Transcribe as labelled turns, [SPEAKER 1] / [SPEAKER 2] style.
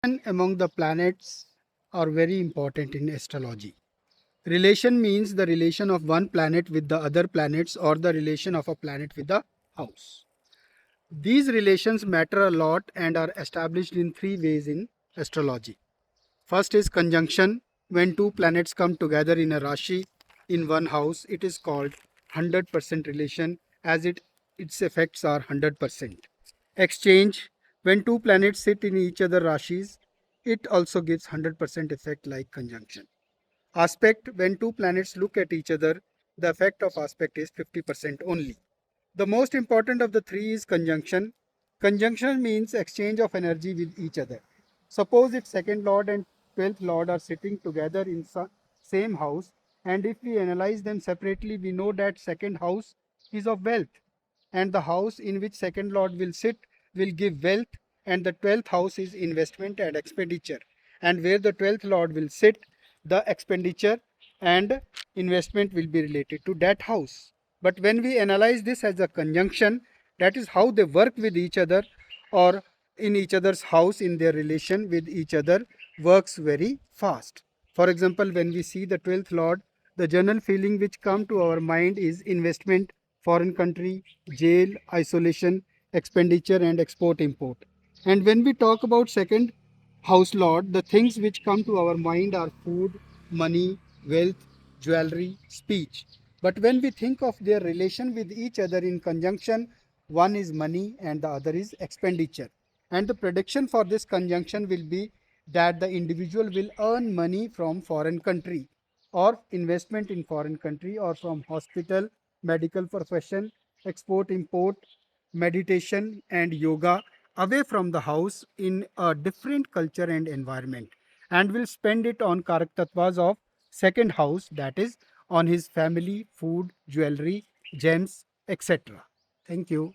[SPEAKER 1] And among the planets are very important in astrology. Relation means the relation of one planet with the other planets or the relation of a planet with a house. These relations matter a lot and are established in three ways in astrology. First is conjunction. When two planets come together in a Rashi in one house, it is called 100% relation as its effects are 100%. Exchange. When two planets sit in each other Rashis, it also gives 100% effect like conjunction. Aspect. When two planets look at each other, the effect of aspect is 50% only. The most important of the three is conjunction. Conjunction means exchange of energy with each other. Suppose if second lord and 12th lord are sitting together in same house, and if we analyze them separately, we know that second house is of wealth, and the house in which second lord will sit will give wealth, and the 12th house is investment and expenditure, and where the 12th lord will sit, the expenditure and investment will be related to that house. But when we analyze this as a conjunction, that is how they work with each other or in each other's house, in their relation with each other, works very fast. For example, when we see the 12th lord, the general feeling which come to our mind is investment, foreign country, jail, isolation, expenditure and export import. And when we talk about second house lord, the things which come to our mind are food, money, wealth, jewelry, speech. But when we think of their relation with each other in conjunction, one is money and the other is expenditure. And the prediction for this conjunction will be that the individual will earn money from foreign country or investment in foreign country or from hospital, medical profession, export import, meditation and yoga away from the house in a different culture and environment, and will spend it on karak tattvas of second house, that is on his family, food, jewelry, gems, etc. Thank you.